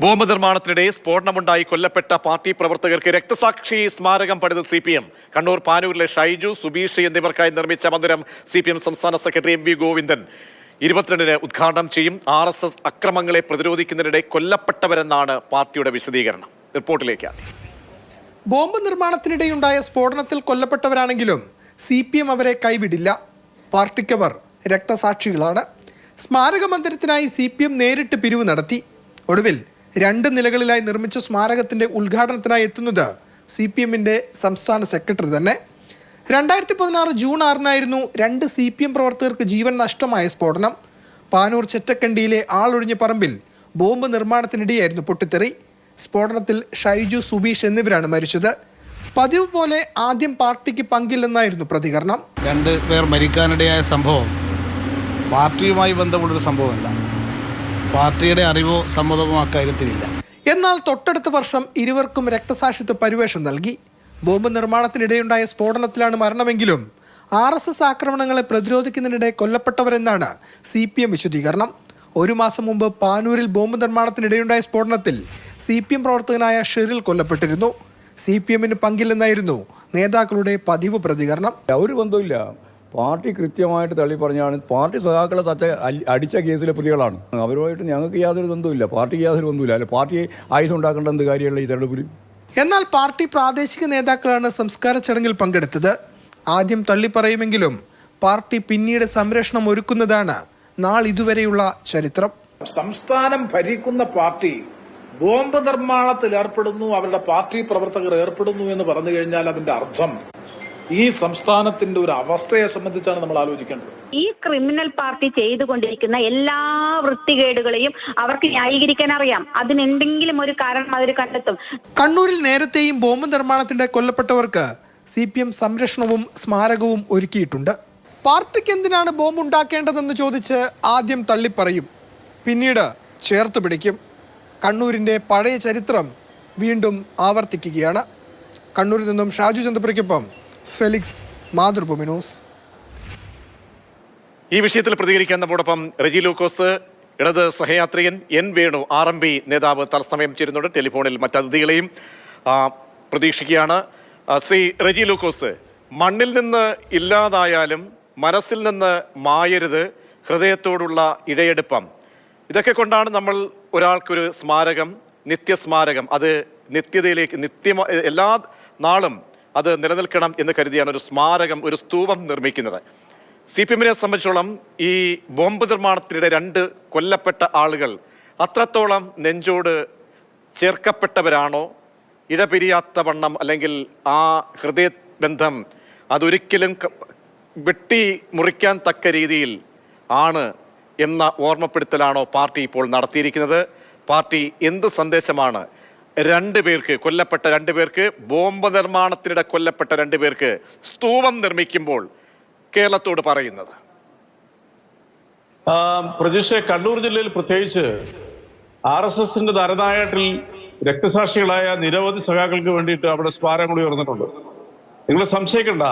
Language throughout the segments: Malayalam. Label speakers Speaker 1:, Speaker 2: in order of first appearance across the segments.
Speaker 1: ബോംബ് നിർമ്മാണത്തിനിടെ സ്ഫോടനമുണ്ടായി കൊല്ലപ്പെട്ട പാർട്ടി പ്രവർത്തകർക്ക് രക്തസാക്ഷി സ്മാരകം പണിത് CPM. കണ്ണൂർ പാനൂരിലെ ഷൈജു, സുബീഷ് എന്നിവർക്കായി നിർമ്മിച്ച മന്ദിരം CPM സംസ്ഥാന സെക്രട്ടറി MV ഗോവിന്ദൻ 22-ന് ഉദ്ഘാടനം ചെയ്യും. RSS അക്രമങ്ങളെ പ്രതിരോധിക്കുന്നതിനിടെ കൊല്ലപ്പെട്ടവരെന്നാണ് പാർട്ടിയുടെ വിശദീകരണം. റിപ്പോർട്ടിലേക്ക്.
Speaker 2: ബോംബ് നിർമ്മാണത്തിനിടെയുണ്ടായ സ്ഫോടനത്തിൽ കൊല്ലപ്പെട്ടവരാണെങ്കിലും CPM അവരെ കൈവിടില്ല. പാർട്ടിക്കവർ രക്തസാക്ഷികളാണ്. സ്മാരക മന്ദിരത്തിനായി CPM നേരിട്ട് പിരിവ് നടത്തി. ഒടുവിൽ 2 നിലകളിലായി നിർമ്മിച്ച സ്മാരകത്തിന്റെ ഉദ്ഘാടനത്തിനായി എത്തുന്നത് CPM-ന്റെ സംസ്ഥാന സെക്രട്ടറി തന്നെ. 2016 ജൂൺ 6-നായിരുന്നു 2 CPM പ്രവർത്തകർക്ക് ജീവൻ നഷ്ടമായ സ്ഫോടനം. പാനൂർ ചെറ്റക്കണ്ടിയിലെ ആളൊഴിഞ്ഞ പറമ്പിൽ ബോംബ് നിർമ്മാണത്തിനിടെയായിരുന്നു പൊട്ടിത്തെറി. സ്ഫോടനത്തിൽ ഷൈജു, സുബീഷ് എന്നിവരാണ് മരിച്ചത്. പതിവ് പോലെ ആദ്യം പാർട്ടിക്ക് പങ്കില്ലെന്നായിരുന്നു പ്രതികരണം.
Speaker 3: 2 പേർ മരിക്കാനിടയായ സംഭവം പാർട്ടിയുമായി ബന്ധമുള്ളൊരു സംഭവമല്ല. പാർട്ടിയുടെ അറിവോ സമ്മതമോ അക്കാര്യത്തിലില്ല.
Speaker 2: എന്നാൽ തൊട്ടടുത്ത വർഷം ഇരുവർക്കും രക്തസാക്ഷിത്വ പരിവേഷം നൽകി. ബോംബ് നിർമ്മാണത്തിനിടെയുണ്ടായ സ്ഫോടനത്തിലാണ് മരണമെങ്കിലും RSS ആക്രമണങ്ങളെ പ്രതിരോധിക്കുന്നതിനിടെ കൊല്ലപ്പെട്ടവരെന്നാണ് CPM വിശദീകരണം. 1 മാസം മുമ്പ് പാനൂരിൽ ബോംബ് നിർമ്മാണത്തിനിടെയുണ്ടായ സ്ഫോടനത്തിൽ CPM പ്രവർത്തകനായ ഷെറിൽ കൊല്ലപ്പെട്ടിരുന്നു. CPM-ന് പങ്കില്ലെന്നായിരുന്നു നേതാക്കളുടെ പതിവ് പ്രതികരണം.
Speaker 4: ഒരു ബന്ധമില്ല. പാർട്ടി കൃത്യമായിട്ട് തള്ളി പറഞ്ഞാണ്. പാർട്ടി സഖാക്കളെ അടിച്ച കേസിലെ പ്രതികളാണ്. അവരുമായിട്ട് ഞങ്ങൾക്ക് യാതൊരു ബന്ധമില്ല. പാർട്ടിക്ക് യാതൊരു ബന്ധമില്ല. അല്ലെ പാർട്ടി ആയുധം ഉണ്ടാക്കേണ്ട എന്ത് കാര്യമുള്ള ഈ തെരഞ്ഞെടുപ്പിൽ.
Speaker 2: എന്നാൽ പാർട്ടി പ്രാദേശിക നേതാക്കളാണ് സംസ്കാര ചടങ്ങിൽ പങ്കെടുത്തത്. ആദ്യം തള്ളിപ്പറയുമെങ്കിലും പാർട്ടി പിന്നീട് സംരക്ഷണം ഒരുക്കുന്നതാണ് നാളിതുവരെയുള്ള ചരിത്രം.
Speaker 5: സംസ്ഥാനം ഭരിക്കുന്ന പാർട്ടി ബോംബ് നിർമ്മാണത്തിൽ ഏർപ്പെടുന്നു, അവരുടെ പാർട്ടി പ്രവർത്തകർ ഏർപ്പെടുന്നു എന്ന് പറഞ്ഞു കഴിഞ്ഞാൽ അതിന്റെ അർത്ഥം ഈ സംസ്ഥാനത്തിന്റെ ഒരു അവസ്ഥയെ സംബന്ധിച്ചാണ് നമ്മൾ ആലോചിക്കേണ്ടത്.
Speaker 6: ഈ ക്രിമിനൽ പാർട്ടി ചെയ്തുകൊണ്ടിരിക്കുന്ന എല്ലാ വൃത്തികേടുകളെയും അവർക്ക് ന്യായീകരിക്കാൻ അറിയാം. അതിനെന്തെങ്കിലും ഒരു കാരണം അവർ കണ്ടെത്തും.
Speaker 2: കണ്ണൂരിൽ നേരത്തെയും ബോംബ് നിർമ്മാണത്തിന്റെ കൊല്ലപ്പെട്ടവർക്ക് CPM സംരക്ഷണവും സ്മാരകവും ഒരുക്കിയിട്ടുണ്ട്. പാർട്ടിക്ക് എന്തിനാണ് ബോംബ് ഉണ്ടാക്കേണ്ടതെന്ന് ചോദിച്ച് ആദ്യം തള്ളിപ്പറയും, പിന്നീട് ചേർത്ത് പിടിക്കും. കണ്ണൂരിന്റെ പഴയ ചരിത്രം വീണ്ടും ആവർത്തിക്കുകയാണ്. കണ്ണൂരിൽ നിന്നും ഷാജു ചന്ദ്രപുരയ്ക്കൊപ്പം ഫെലിക്സ്, മാതൃഭൂമി ന്യൂസ്.
Speaker 1: ഈ വിഷയത്തിൽ പ്രതികരിക്കാൻ നമ്മോടൊപ്പം റെജി ലൂക്കോസ്, ഇടത് സഹയാത്രികൻ N വേണു, RMB നേതാവ് തത്സമയം ചേരുന്നുണ്ട്. ടെലിഫോണിൽ മറ്റതിഥികളെയും പ്രതീക്ഷിക്കുകയാണ്. ശ്രീ റെജി ലൂക്കോസ്, മണ്ണിൽ നിന്ന് ഇല്ലാതായാലും മനസ്സിൽ നിന്ന് മായരുത്, ഹൃദയത്തോടുള്ള ഇഴയെടുപ്പം, ഇതൊക്കെ കൊണ്ടാണ് നമ്മൾ ഒരാൾക്കൊരു സ്മാരകം, നിത്യസ്മാരകം, അത് നിത്യതയിലേക്ക് എല്ലാ നാളും അത് നിലനിൽക്കണം എന്ന് കരുതിയാണ് ഒരു സ്മാരകം, ഒരു സ്തൂപം നിർമ്മിക്കുന്നത്. CPM-നെ സംബന്ധിച്ചോളം ഈ ബോംബ് നിർമ്മാണത്തിനിടെ 2 കൊല്ലപ്പെട്ട ആളുകൾ അത്രത്തോളം നെഞ്ചോട് ചേർക്കപ്പെട്ടവരാണോ? ഇടപിരിയാത്ത വണ്ണം, അല്ലെങ്കിൽ ആ ഹൃദയബന്ധം അതൊരിക്കലും വെട്ടി മുറിക്കാൻ തക്ക രീതിയിൽ ആണ് എന്ന ഓർമ്മപ്പെടുത്തലാണോ പാർട്ടി ഇപ്പോൾ നടത്തിയിരിക്കുന്നത്? പാർട്ടി എന്ത് സന്ദേശമാണ് 2 പേർക്ക്, കൊല്ലപ്പെട്ട 2 പേർക്ക്, ബോംബ് നിർമ്മാണത്തിനിടെ കൊല്ലപ്പെട്ട 2 പേർക്ക് സ്തൂപം നിർമ്മിക്കുമ്പോൾ കേരളത്തോട് പറയുന്നത്?
Speaker 7: പ്രജീഷ്, കണ്ണൂർ ജില്ലയിൽ പ്രത്യേകിച്ച് RSS-ന്റെ നരനായാട്ടിൽ രക്തസാക്ഷികളായ നിരവധി സഖാക്കൾക്ക് വേണ്ടിയിട്ട് അവിടെ സ്മാരകങ്ങൾ ഉയർന്നിട്ടുണ്ട്. നിങ്ങൾ സംശയിക്കണ്ട,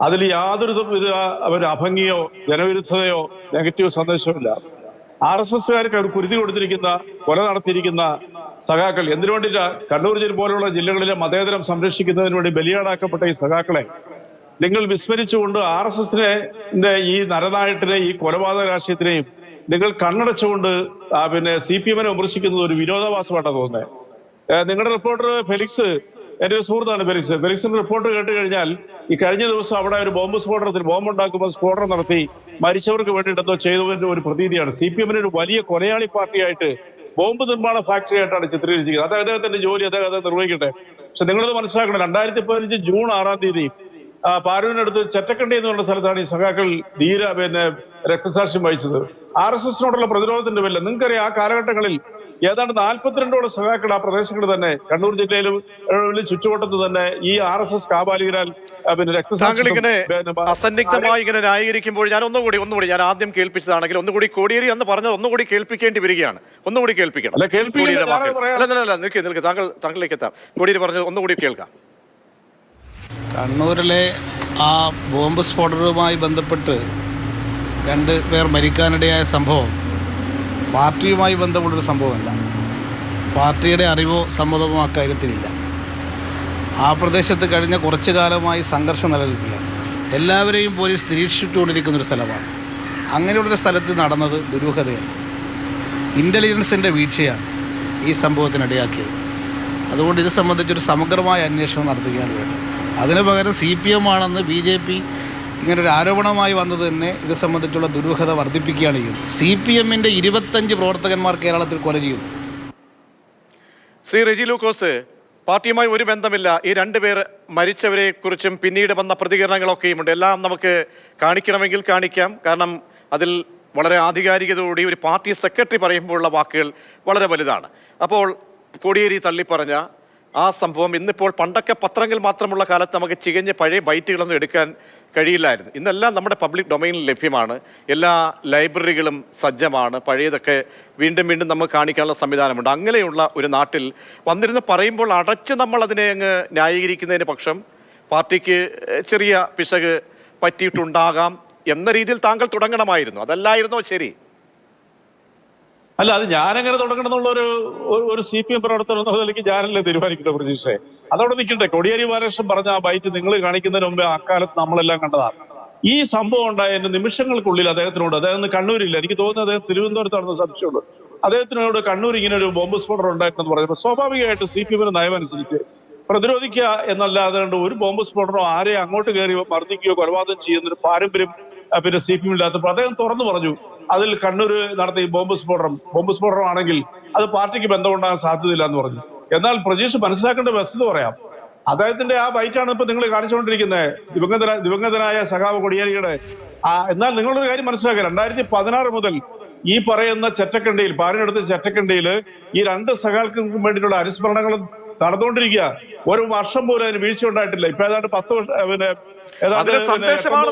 Speaker 7: അതിൽ യാതൊരു വിധ അഭംഗിയോ ജനവിരുദ്ധതയോ നെഗറ്റീവ് സന്ദേശമോ ഇല്ല. RSS-കാർക്ക് അത് കുരുതി കൊടുത്തിരിക്കുന്ന, കൊല നടത്തിയിരിക്കുന്ന സഖാക്കൾ എന്തിനു വേണ്ടിയിട്ടാ? കണ്ണൂർ ജില്ല പോലുള്ള ജില്ലകളിലെ മതേതരം സംരക്ഷിക്കുന്നതിന് വേണ്ടി ബലിയാടാക്കപ്പെട്ട ഈ സഖാക്കളെ നിങ്ങൾ വിസ്മരിച്ചുകൊണ്ട് RSS-ന്റെ ഈ നരനായട്ടിനെ, ഈ കൊലപാതക രാഷ്ട്രീയത്തിനെയും നിങ്ങൾ കണ്ണടച്ചുകൊണ്ട് CPM-നെ വിമർശിക്കുന്നത് ഒരു വിരോധാഭാസമായിട്ടാണ് തോന്നുന്നത്. നിങ്ങളുടെ റിപ്പോർട്ടർ ഫെലിക്സ്, എൻ്റെ ഒരു സുഹൃത്താണ് ഫെലിക്സിന്റെ റിപ്പോർട്ട് കേട്ട് കഴിഞ്ഞാൽ ഈ കഴിഞ്ഞ ദിവസം അവിടെ ഒരു ബോംബ് സ്ഫോടനത്തിൽ, ബോംബ് ഉണ്ടാക്കുമ്പോൾ സ്ഫോടനം നടത്തി മരിച്ചവർക്ക് വേണ്ടിയിട്ടെന്തോ ചെയ്തതിന്റെ ഒരു പ്രതീതിയാണ്. CPM-നെ ഒരു വലിയ കൊലയാളി പാർട്ടിയായിട്ട്, ബോംബ് നിർമ്മാണ ഫാക്ടറി ആയിട്ടാണ് ചിത്രീകരിച്ചിരിക്കുന്നത്. അദ്ദേഹത്തിന്റെ ജോലി അദ്ദേഹം നിർവഹിക്കട്ടെ. പക്ഷെ നിങ്ങളത് മനസ്സിലാക്കണം, 2015 ജൂൺ 6-ാം തീയതി പാരൂരിനടുത്ത് ചെറ്റക്കണ്ടി എന്ന് പറഞ്ഞ സ്ഥലത്താണ് ഈ സഖാക്കൾ രക്തസാക്ഷ്യം വഹിച്ചത്. RSS-നോടുള്ള പ്രതിരോധത്തിന്റെ പേരിൽ നിങ്ങൾക്കറിയാം, ആ കാലഘട്ടങ്ങളിൽ ഏതാണ്ട് 42ഓളം സഖാക്കൾ ആ പ്രദേശങ്ങളിൽ തന്നെ, കണ്ണൂർ ജില്ലയിലും ചുറ്റുവട്ടത്ത് തന്നെ ഈ RSS കാപാലികരാൽ
Speaker 1: അസന്നിഗ്ധമായി ഇങ്ങനെ ന്യായീകരിക്കുമ്പോൾ ഞാൻ ഒന്നുകൂടി ഞാൻ ആദ്യം കേൾപ്പിച്ചതാണെങ്കിൽ ഒന്നുകൂടി കോടിയേരി എന്ന് പറഞ്ഞത് ഒന്നുകൂടി കേൾപ്പിക്കേണ്ടി വരികയാണ്. ഒന്നുകൂടി കേൾപ്പിക്കണം. നിൽക്ക് താങ്കളിലേക്ക് എത്താം. കോടിയേരി പറഞ്ഞത് ഒന്നുകൂടി കേൾക്കാം.
Speaker 3: കണ്ണൂരിലെ ആ ബോംബ് സ്ഫോടനവുമായി ബന്ധപ്പെട്ട് 2 പേർ മരിക്കാനിടയായ സംഭവം പാർട്ടിയുമായി ബന്ധമുള്ളൊരു സംഭവമല്ല. പാർട്ടിയുടെ അറിവോ സമ്മതമോ അക്കാര്യത്തിലില്ല. ആ പ്രദേശത്ത് കഴിഞ്ഞ കുറച്ചു കാലമായി സംഘർഷം നിലനിൽക്കുകയാണ്. എല്ലാവരെയും പോലീസ് നിരീക്ഷിച്ചുകൊണ്ടിരിക്കുന്നൊരു സ്ഥലമാണ്. അങ്ങനെയുള്ളൊരു സ്ഥലത്ത് നടന്നത് ദുരൂഹതയാണ്. ഇൻ്റലിജൻസിൻ്റെ വീഴ്ചയാണ് ഈ സംഭവത്തിനിടയാക്കിയത്. അതുകൊണ്ട് ഇത് സംബന്ധിച്ചൊരു സമഗ്രമായ അന്വേഷണം നടത്തുകയാണ് വേണ്ടത്. അതിനു പകരം CPM ആണെന്ന് BJP ഇങ്ങനൊരു ആരോപണമായി വന്നത് തന്നെ ഇത് സംബന്ധിച്ചുള്ള ദുരൂഹത വർദ്ധിപ്പിക്കുകയാണ് ചെയ്യുന്നത്. CPMന്റെ 25 പ്രവർത്തകന്മാർ കേരളത്തിൽ കൊല ചെയ്യുന്നു.
Speaker 1: ശ്രീ റെജി ലൂക്കോസ്, പാർട്ടിയുമായി ഒരു ബന്ധമില്ല. ഈ രണ്ടുപേർ മരിച്ചവരെ കുറിച്ചും പിന്നീട് വന്ന പ്രതികരണങ്ങളൊക്കെയുമുണ്ട്. എല്ലാം നമുക്ക് കാണിക്കണമെങ്കിൽ കാണിക്കാം. കാരണം അതിൽ വളരെ ആധികാരികതയോടെ ഒരു പാർട്ടി സെക്രട്ടറി പറയുമ്പോഴുള്ള വാക്കുകൾ വളരെ വലുതാണ്. അപ്പോൾ കോടിയേരി തള്ളിപ്പറഞ്ഞ ആ സംഭവം ഇന്നിപ്പോൾ പണ്ടൊക്കെ പത്രങ്ങൾ മാത്രമുള്ള കാലത്ത് നമുക്ക് ചികഞ്ഞ പഴയ ബൈറ്റുകളൊന്നും എടുക്കാൻ കഴിയില്ലായിരുന്നു. ഇന്നെല്ലാം നമ്മുടെ പബ്ലിക് ഡൊമൈനിൽ ലഭ്യമാണ്. എല്ലാ ലൈബ്രറികളും സജ്ജമാണ്. പഴയതൊക്കെ വീണ്ടും വീണ്ടും നമുക്ക് കാണിക്കാനുള്ള സംവിധാനമുണ്ട്. അങ്ങനെയുള്ള ഒരു നാട്ടിൽ വന്നിരുന്ന് പറയുമ്പോൾ അടച്ച് നമ്മൾ അതിനെ അങ്ങ് ന്യായീകരിക്കുന്നതിന് പക്ഷം പാർട്ടിക്ക് ചെറിയ പിശക് പറ്റിയിട്ടുണ്ടാകാം എന്ന രീതിയിൽ താങ്കൾ തുടങ്ങണമായിരുന്നു. അതല്ലായിരുന്നോ ശരി?
Speaker 7: അല്ല, അത് ഞാനെങ്ങനെ തുടങ്ങണം എന്നുള്ള ഒരു CPM പ്രവർത്തനം എന്ന നിലയ്ക്ക് ഞാനല്ലേ തീരുമാനിക്കുന്നത് പ്രതീക്ഷയെ. അതവിടെ നിൽക്കട്ടെ. കോടിയേരി ബാലകൃഷ്ണൻ പറഞ്ഞ ആ ബൈറ്റ് നിങ്ങൾ കാണിക്കുന്നതിന് മുമ്പേ അക്കാലത്ത് നമ്മളെല്ലാം കണ്ടതാണ്. ഈ സംഭവം ഉണ്ടായ നിമിഷങ്ങൾക്കുള്ളിൽ അദ്ദേഹം കണ്ണൂരില്ല, എനിക്ക് തോന്നുന്നത് അദ്ദേഹം തിരുവനന്തപുരത്താണെന്ന് സംശയമുണ്ട്. അദ്ദേഹത്തിനോട് കണ്ണൂർ ഇങ്ങനെ ഒരു ബോംബ് സ്ഫോടനം ഉണ്ടായിരുന്നെന്ന് പറയുമ്പോൾ സ്വാഭാവികമായിട്ട് CPMന്റെ നയമനുസരിച്ച് പ്രതിരോധിക്കുക എന്നല്ലാതെ ഒരു ബോംബ് സ്ഫോടനം ആരെയും അങ്ങോട്ട് കയറി മർദ്ദിക്കുകയോ കൊലപാതകം ചെയ്യുന്നൊരു പാരമ്പര്യം പിന്നെ CPM ഇല്ലാത്തപ്പോൾ അദ്ദേഹം തുറന്നു പറഞ്ഞു, അതിൽ കണ്ണൂർ നടത്തിയ ബോംബ് സ്ഫോടനമാണെങ്കിൽ അത് പാർട്ടിക്ക് ബന്ധമുണ്ടാകാൻ സാധ്യതയില്ല എന്ന് പറഞ്ഞു. എന്നാൽ പ്രജീഷ് മനസ്സിലാക്കേണ്ട വസ്തുത പറയാം. അദ്ദേഹത്തിന്റെ ആ ബൈറ്റാണ് ഇപ്പൊ നിങ്ങൾ കാണിച്ചുകൊണ്ടിരിക്കുന്നത്, ദിവംഗതനായ സഖാവ് കോടിയേരിയുടെ. എന്നാൽ നിങ്ങളൊരു കാര്യം മനസ്സിലാക്കുക, 2016 മുതൽ ഈ പറയുന്ന ചെറ്റക്കണ്ടിയിൽ, പാരിനടുത്ത് ചെറ്റക്കണ്ടിയിൽ ഈ രണ്ട് സഖാക്കൾക്കും വേണ്ടിയിട്ടുള്ള അനുസ്മരണങ്ങളും നടന്നുകൊണ്ടിരിക്കുക. ഒരു വർഷം പോലും അതിന് വീഴ്ച ഉണ്ടായിട്ടില്ല. ഇപ്പൊ ഏതാണ്ട് 10 വർഷം.
Speaker 1: അതിലെ സന്ദേശമാണ്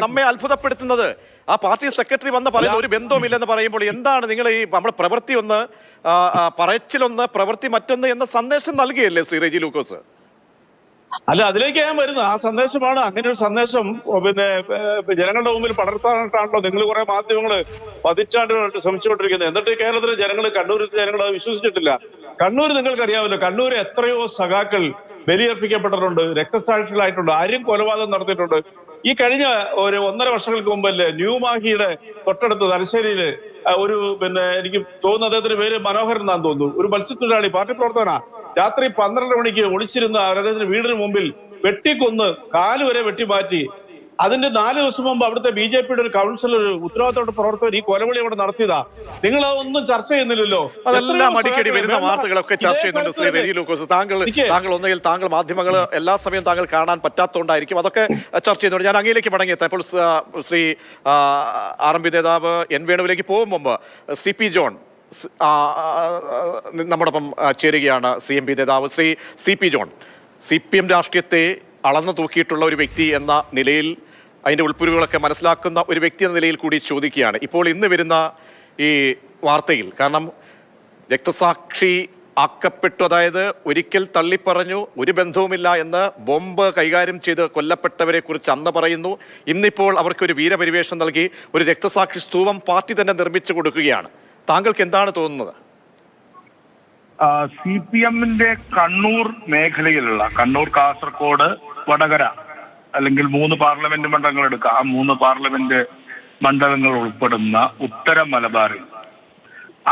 Speaker 1: നമ്മെ അത്ഭുതപ്പെടുത്തുന്നത്. ആ പാർട്ടി സെക്രട്ടറി വന്ന് പറയുന്ന ഒരു ബന്ധവുമില്ലെന്ന് പറയുമ്പോൾ എന്താണ് നിങ്ങൾ ഈ നമ്മുടെ പ്രവൃത്തി ഒന്ന്, പറച്ചിലൊന്ന്, പ്രവൃത്തി മറ്റൊന്ന് എന്ന സന്ദേശം നൽകിയല്ലേ ശ്രീ റെജി ലൂക്കോസ്?
Speaker 7: അല്ല, അതിലേക്ക് ഞാൻ വരുന്നത് ആ സന്ദേശമാണ്. അങ്ങനെ ഒരു സന്ദേശം പിന്നെ ജനങ്ങളുടെ മുമ്പിൽ പടർത്താനായിട്ടാണല്ലോ നിങ്ങൾ കുറെ മാധ്യമങ്ങൾ പതിറ്റാണ്ടുകളായിട്ട് ശ്രമിച്ചുകൊണ്ടിരിക്കുന്നത്. എന്നിട്ട് കേരളത്തിലെ കണ്ണൂരിലെ ജനങ്ങൾ അത് വിശ്വസിച്ചിട്ടില്ല. കണ്ണൂർ നിങ്ങൾക്കറിയാമല്ലോ, കണ്ണൂർ എത്രയോ സഖാക്കൾ ബലിയർപ്പിക്കപ്പെട്ടിട്ടുണ്ട്, രക്തസാക്ഷികളായിട്ടുണ്ട്, ആരും കൊലപാതകം നടത്തിയിട്ടുണ്ട്. ഈ കഴിഞ്ഞ ഒരു 1.5 വർഷങ്ങൾക്ക് മുമ്പല്ലേ ന്യൂമാഹിയുടെ തൊട്ടടുത്ത് തലശ്ശേരിയില് ഒരു പിന്നെ എനിക്ക് തോന്നുന്നു അദ്ദേഹത്തിന്റെ പേര് മനോഹരൻ എന്നാന്ന് തോന്നുന്നു, ഒരു മത്സ്യത്തൊഴിലാളി പാർട്ടി പ്രവർത്തന രാത്രി 12 മണിക്ക് ഒളിച്ചിരുന്ന അദ്ദേഹത്തിന്റെ വീടിന് മുമ്പിൽ വെട്ടിക്കൊന്ന് കാലുവരെ വെട്ടിമാറ്റി. അതിന്റെ 4 ദിവസം മുമ്പ് അവിടുത്തെ BJPയുടെ ഒരു കൗൺസിലർ, ഉത്തരവാദിത്തപ്പെട്ട പ്രവർത്തകർ ഈ കൊലവിളി അവിടെ നടത്തിയതാ. നിങ്ങൾ അതൊന്നും ചർച്ച ചെയ്യുന്നില്ലല്ലോ.
Speaker 1: അതെല്ലാം അടിക്കടി വരുന്ന വാർത്തകളൊക്കെ ചർച്ച ചെയ്യുന്നുണ്ട് ശ്രീ റെജി ലൂക്കോസ്. താങ്കൾ ഒന്നുകിൽ താങ്കൾ മാധ്യമങ്ങൾ എല്ലാ സമയം താങ്കൾ കാണാൻ പറ്റാത്തതുകൊണ്ടായിരിക്കും അതൊക്കെ ചർച്ച ചെയ്യുന്നുണ്ട്. ഞാൻ അങ്ങയിലേക്ക് മടങ്ങിയെത്താം. ഇപ്പോൾ ശ്രീ RMP നേതാവ് N വേണുവിലേക്ക് പോകും മുമ്പ് CP ജോൺ നമ്മോടൊപ്പം ചേരുകയാണ്. CMP നേതാവ് ശ്രീ CP ജോൺ, CPM രാഷ്ട്രീയത്തെ അളന്നു തൂക്കിയിട്ടുള്ള ഒരു വ്യക്തി എന്ന നിലയിൽ, അതിൻ്റെ ഉൾപ്പുരുകളൊക്കെ മനസ്സിലാക്കുന്ന ഒരു വ്യക്തി എന്ന നിലയിൽ കൂടി ചോദിക്കുകയാണ്. ഇപ്പോൾ ഇന്ന് വരുന്ന ഈ വാർത്തയിൽ, കാരണം രക്തസാക്ഷി ആക്കപ്പെട്ടു, അതായത് ഒരിക്കൽ തള്ളിപ്പറഞ്ഞു ഒരു ബന്ധവുമില്ല എന്ന് ബോംബ് കൈകാര്യം ചെയ്ത് കൊല്ലപ്പെട്ടവരെ കുറിച്ച് അന്ന് പറയുന്നു. ഇന്നിപ്പോൾ അവർക്ക് ഒരു വീരപരിവേഷം നൽകി ഒരു രക്തസാക്ഷി സ്തൂപം പാർട്ടി തന്നെ നിർമ്മിച്ചു കൊടുക്കുകയാണ്. താങ്കൾക്ക് എന്താണ് തോന്നുന്നത്?
Speaker 8: CPMന്റെ കണ്ണൂർ മേഖലയിലുള്ള കണ്ണൂർ, കാസർഗോഡ്, വടകര അല്ലെങ്കിൽ 3 പാർലമെന്റ് മണ്ഡലങ്ങൾ എടുക്കുക. ആ 3 പാർലമെന്റ് മണ്ഡലങ്ങൾ ഉൾപ്പെടുന്ന ഉത്തര മലബാറിൽ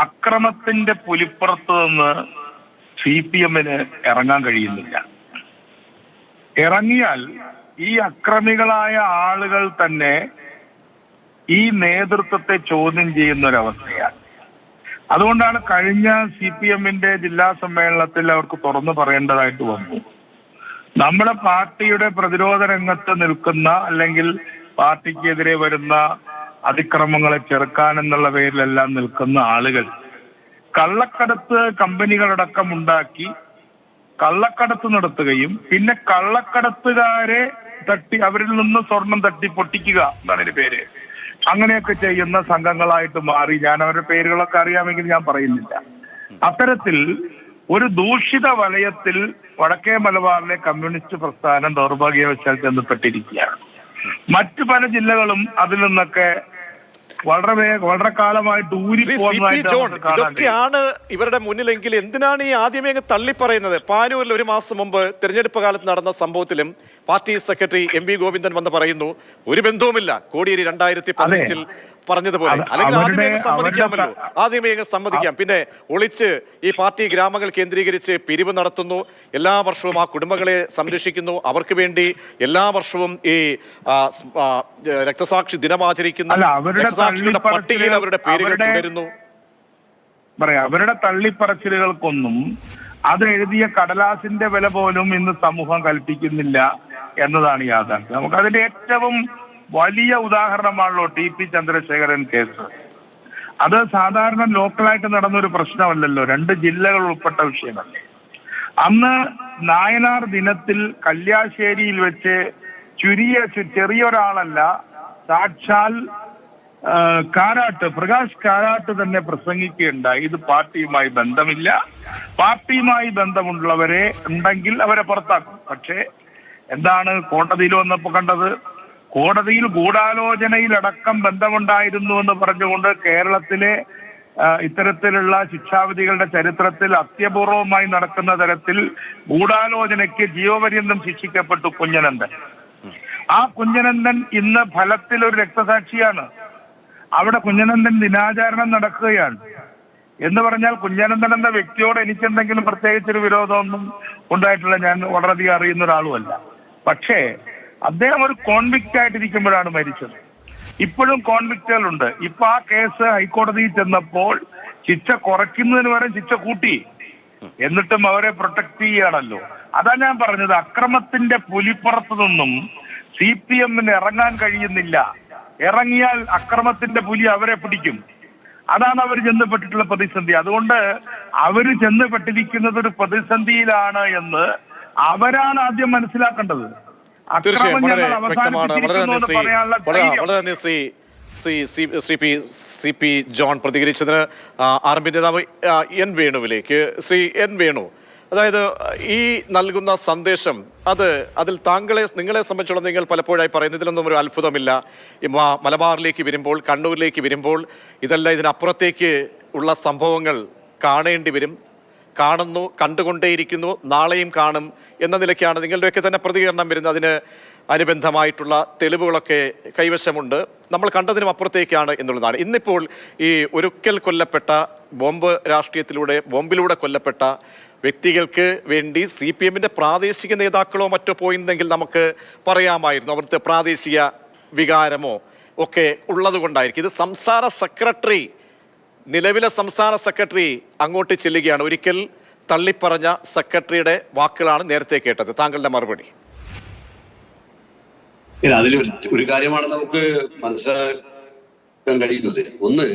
Speaker 8: അക്രമത്തിന്റെ പുലിപ്പുറത്ത് നിന്ന് CPMന് ഇറങ്ങാൻ കഴിയുന്നില്ല. ഇറങ്ങിയാൽ ഈ അക്രമികളായ ആളുകൾ തന്നെ ഈ നേതൃത്വത്തെ ചോദ്യം ചെയ്യുന്ന ഒരവസ്ഥയാണ്. അതുകൊണ്ടാണ് കഴിഞ്ഞ CPMന്റെ ജില്ലാ സമ്മേളനത്തിൽ അവർക്ക് തുറന്നു പറയേണ്ടതായിട്ട് വന്നു. നമ്മുടെ പാർട്ടിയുടെ പ്രതിരോധ രംഗത്ത് നിൽക്കുന്ന അല്ലെങ്കിൽ പാർട്ടിക്കെതിരെ വരുന്ന അതിക്രമങ്ങളെ ചെറുക്കാൻ എന്നുള്ള പേരിലെല്ലാം നിൽക്കുന്ന ആളുകൾ കള്ളക്കടത്ത് കമ്പനികളടക്കം ഉണ്ടാക്കി കള്ളക്കടത്ത് നടത്തുകയും പിന്നെ കള്ളക്കടത്തുകാരെ അവരിൽ നിന്ന് സ്വർണം തട്ടി പൊട്ടിക്കുക എന്നാണ് ഇതിന്റെ പേര്. അങ്ങനെയൊക്കെ ചെയ്യുന്ന സംഘങ്ങളായിട്ട് മാറി. ഞാൻ അവരുടെ പേരുകളൊക്കെ അറിയാമെങ്കിൽ ഞാൻ പറയുന്നില്ല. അത്തരത്തിൽ ഒരു ദൂഷിത വലയത്തിൽ വടക്കേ മലബാറിലെ കമ്മ്യൂണിസ്റ്റ് പ്രസ്ഥാനം ദൗർഭാഗ്യവശാൽ ചെന്നപ്പെട്ടിരിക്കുകയാണ്. മറ്റു പല ജില്ലകളും അതിൽ നിന്നൊക്കെ വളരെ കാലമായിട്ട്
Speaker 1: ശ്രീ സി പി ജോൺ, ഇതൊക്കെയാണ് ഇവരുടെ മുന്നിലെങ്കിൽ എന്തിനാണ് ഈ ആദ്യമേ അങ്ങ് തള്ളിപ്പറയുന്നത്? പാനൂരിൽ ഒരു മാസം മുമ്പ് തെരഞ്ഞെടുപ്പ് കാലത്ത് നടന്ന സംഭവത്തിലും party secretary M V Govindan വന്ന് പറയുന്നു ഒരു ബന്ധവുമില്ല കോടിയേരി 2015 പറഞ്ഞതുപോലെ. അല്ലെങ്കിൽ ആദ്യമേ സമ്മതിക്കാമല്ലോ, ആദ്യമേ സമ്മതിക്കാം. പിന്നെ ഒളിച്ച് ഈ പാർട്ടി ഗ്രാമങ്ങൾ കേന്ദ്രീകരിച്ച് പിരിവ് നടത്തുന്നു, എല്ലാ വർഷവും ആ കുടുംബങ്ങളെ സംരക്ഷിക്കുന്നു, അവർക്ക് വേണ്ടി എല്ലാ വർഷവും ഈ രക്തസാക്ഷി ദിനം ആചരിക്കുന്നു, രക്തസാക്ഷികളുടെ പട്ടികയിൽ അവരുടെ പേരുകൾ തുടരുന്നു.
Speaker 8: അവരുടെ തള്ളിപ്പറച്ചിലുകൾക്കൊന്നും അത് എഴുതിയ കടലാസിന്റെ വില പോലും ഇന്ന് സമൂഹം കൽപ്പിക്കുന്നില്ല എന്നതാണ് യാഥാർത്ഥ്യം. നമുക്ക് അതിന്റെ ഏറ്റവും വലിയ ഉദാഹരണമാണല്ലോ TP ചന്ദ്രശേഖരൻ കേസ്. അത് സാധാരണ ലോക്കലായിട്ട് നടന്നൊരു പ്രശ്നമല്ലല്ലോ, 2 ജില്ലകൾ ഉൾപ്പെട്ട വിഷയമല്ലേ. അന്ന് നായനാർ ദിനത്തിൽ കല്യാശ്ശേരിയിൽ വെച്ച് ചെറിയൊരാളല്ല, സാക്ഷാൽ പ്രകാശ് കാരാട്ട് തന്നെ പ്രസംഗിക്കുകയുണ്ടായി. ഇത് പാർട്ടിയുമായി ബന്ധമില്ല, പാർട്ടിയുമായി ബന്ധമുള്ളവരെ ഉണ്ടെങ്കിൽ അവരെ പുറത്താക്കും. പക്ഷേ എന്താണ് കോടതിയിൽ വന്നപ്പോ കണ്ടത്? കോടതിയിൽ ഗൂഢാലോചനയിലടക്കം ബന്ധമുണ്ടായിരുന്നു എന്ന് പറഞ്ഞുകൊണ്ട് കേരളത്തിലെ ഇത്തരത്തിലുള്ള ശിക്ഷാവിധികളുടെ ചരിത്രത്തിൽ അത്യപൂർവമായി നടക്കുന്ന തരത്തിൽ ഗൂഢാലോചനയ്ക്ക് ജീവപര്യന്തം ശിക്ഷിക്കപ്പെട്ടു കുഞ്ഞനന്ദൻ. ആ കുഞ്ഞനന്ദൻ ഇന്ന് ഫലത്തിൽ ഒരു രക്തസാക്ഷിയാണ്. അവിടെ കുഞ്ഞനന്ദൻ ദിനാചരണം നടക്കുകയാണ്. എന്ന് പറഞ്ഞാൽ കുഞ്ഞനന്ദൻ എന്ന വ്യക്തിയോട് എനിക്കെന്തെങ്കിലും പ്രത്യേകിച്ചൊരു വിരോധമൊന്നും ഉണ്ടായിട്ടില്ല, ഞാൻ വളരെയധികം അറിയുന്ന ഒരാളുമല്ല. പക്ഷേ അദ്ദേഹം ഒരു കോൺവിക്റ്റ് ആയിട്ടിരിക്കുമ്പോഴാണ് മരിച്ചത്. ഇപ്പോഴും കോൺവിക്റ്റുകളുണ്ട്. ഇപ്പൊ ആ കേസ് ഹൈക്കോടതിയിൽ ചെന്നപ്പോൾ ശിക്ഷ കുറയ്ക്കുന്നതിന് പകരം ശിക്ഷ കൂട്ടി, എന്നിട്ടും അവരെ പ്രൊട്ടക്ട് ചെയ്യുകയാണല്ലോ. അതാ ഞാൻ പറഞ്ഞത്, അക്രമത്തിന്റെ പുലിപ്പുറത്തു നിന്നും CPM-ന് ഇറങ്ങാൻ കഴിയുന്നില്ല. ഇറങ്ങിയാൽ അക്രമത്തിന്റെ പുലി അവരെ പിടിക്കും. അതാണ് അവർ ചെന്നപ്പെട്ടിട്ടുള്ള പ്രതിസന്ധി. അതുകൊണ്ട് അവര് ചെന്നപ്പെട്ടിരിക്കുന്നത് ഒരു പ്രതിസന്ധിയിലാണ് എന്ന് അവരാണ് ആദ്യം മനസ്സിലാക്കേണ്ടത്.
Speaker 1: തീർച്ചയായും വളരെ വ്യക്തമാണ്. വളരെ ശ്രീ പി ജോൺ പ്രതികരിച്ചതിന്. RMP നേതാവ് എൻ വേണുവിലേക്ക്. ശ്രീ എൻ വേണു, അതായത് ഈ നൽകുന്ന സന്ദേശം അതിൽ നിങ്ങളെ സംബന്ധിച്ചോളം നിങ്ങൾ പലപ്പോഴായി പറയുന്നതിലൊന്നും ഒരു അത്ഭുതമില്ല. മലബാറിലേക്ക് വരുമ്പോൾ, കണ്ണൂരിലേക്ക് വരുമ്പോൾ ഇതെല്ലാം ഇതിനപ്പുറത്തേക്ക് ഉള്ള സംഭവങ്ങൾ കാണേണ്ടി വരും, കാണുന്നു, കണ്ടുകൊണ്ടേയിരിക്കുന്നു, നാളെയും കാണും എന്ന നിലയ്ക്കാണ് നിങ്ങളുടെയൊക്കെ തന്നെ പ്രതികരണം വരുന്നത്. അതിന് അനുബന്ധമായിട്ടുള്ള തെളിവുകളൊക്കെ കൈവശമുണ്ട്, നമ്മൾ കണ്ടതിനും അപ്പുറത്തേക്കാണ് എന്നുള്ളതാണ്. ഇന്നിപ്പോൾ ഈ ഒരിക്കൽ കൊല്ലപ്പെട്ട ബോംബിലൂടെ കൊല്ലപ്പെട്ട വ്യക്തികൾക്ക് വേണ്ടി CPM-ന്റെ പ്രാദേശിക നേതാക്കളോ മറ്റോ പോയിരുന്നെങ്കിൽ നമുക്ക് പറയാമായിരുന്നു, അവിടുത്തെ പ്രാദേശിക വികാരമോ ഒക്കെ ഉള്ളത് കൊണ്ടായിരിക്കും. ഇത് സംസ്ഥാന സെക്രട്ടറി, നിലവിലെ സംസ്ഥാന സെക്രട്ടറി അങ്ങോട്ട് ചെല്ലുകയാണ്. ഒരിക്കൽ തള്ളിപ്പറഞ്ഞ സെക്രട്ടറിയുടെ വാക്കുകളാണ് നേരത്തെ കേട്ടത്. താങ്കളുടെ മറുപടി?
Speaker 9: അതിൽ ഒരു കാര്യമാണ് നമുക്ക് മനസ്സിലാക്കാൻ കഴിയുന്നത്. ഒന്ന്,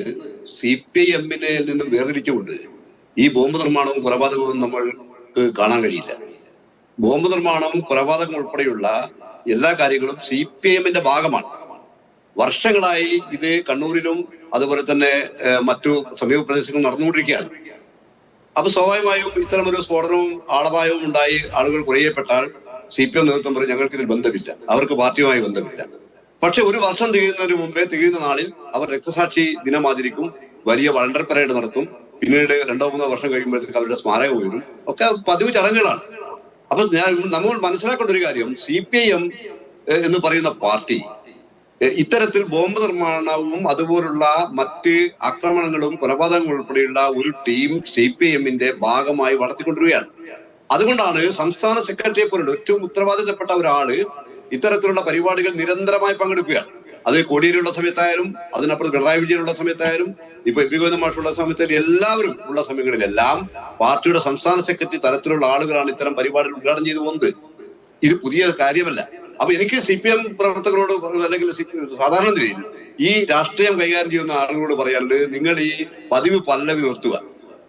Speaker 9: CPM-നെ നിന്നും വേർതിരിച്ചുകൊണ്ട് ഈ ബോംബ് നിർമ്മാണവും കൊലപാതകവും നമ്മൾക്ക് കാണാൻ കഴിയില്ല. ബോംബ് നിർമ്മാണം, കൊലപാതകം ഉൾപ്പെടെയുള്ള എല്ലാ കാര്യങ്ങളും CPM-ന്റെ ഭാഗമാണ്. വർഷങ്ങളായി ഇത് കണ്ണൂരിലും അതുപോലെ തന്നെ മറ്റു സമീപ പ്രദേശങ്ങളും നടന്നുകൊണ്ടിരിക്കുകയാണ്. അപ്പൊ സ്വാഭാവികമായും ഇത്തരമൊരു സ്ഫോടനവും ആളപായവും ഉണ്ടായി ആളുകൾ കുറയപ്പെട്ടാൽ CPM നേതൃത്വം പറയും ഞങ്ങൾക്ക് ഇതിൽ ബന്ധമില്ല, അവർക്ക് പാർട്ടിയുമായി ബന്ധമില്ല. പക്ഷെ ഒരു വർഷം തികയുന്ന നാളിൽ അവർ രക്തസാക്ഷി ദിനം ആചരിക്കും, വലിയ വണ്ടർ പരേഡ് നടത്തും, പിന്നീട് 2-3 വർഷം കഴിയുമ്പോഴത്തേക്ക് അവരുടെ സ്മാരകം ഉയരും. ഒക്കെ പതിവ് ചടങ്ങുകളാണ്. അപ്പൊ നമ്മൾ മനസ്സിലാക്കേണ്ട ഒരു കാര്യം, CPM എന്ന് പറയുന്ന പാർട്ടി ഇത്തരത്തിൽ ബോംബ് നിർമ്മാണവും അതുപോലുള്ള മറ്റ് ആക്രമണങ്ങളും കൊലപാതകങ്ങളും ഉൾപ്പെടെയുള്ള ഒരു ടീം CPM-ന്റെ ഭാഗമായി വളർത്തിക്കൊണ്ടിരിക്കുകയാണ്. അതുകൊണ്ടാണ് സംസ്ഥാന സെക്രട്ടറിയെ പോലുള്ള ഏറ്റവും ഉത്തരവാദിത്തപ്പെട്ട ഒരാള് ഇത്തരത്തിലുള്ള പരിപാടികൾ നിരന്തരമായി പങ്കെടുക്കുകയാണ്. അത് കോടിയേരിയുള്ള സമയത്തായാലും, അതിനപ്പുറം പിണറായി വിജയനുള്ള സമയത്തായാലും, ഇപ്പൊ MP ഗോവിന്ദൻ മാഷുള്ള സമയത്തായാലും, എല്ലാവരും ഉള്ള സമയങ്ങളിലെല്ലാം പാർട്ടിയുടെ സംസ്ഥാന സെക്രട്ടറി തരത്തിലുള്ള ആളുകളാണ് ഇത്തരം പരിപാടികൾ ഉദ്ഘാടനം ചെയ്തു പോകുന്നത്. ഇത് പുതിയ കാര്യമല്ല. അപ്പൊ എനിക്ക് CPM പ്രവർത്തകരോട് അല്ലെങ്കിൽ സാധാരണ നിലയിൽ ഈ രാഷ്ട്രീയം കൈകാര്യം ചെയ്യുന്ന ആളുകളോട് പറയാനുള്ളത്, നിങ്ങൾ ഈ പതിവ് പല്ലവി നിർത്തുക.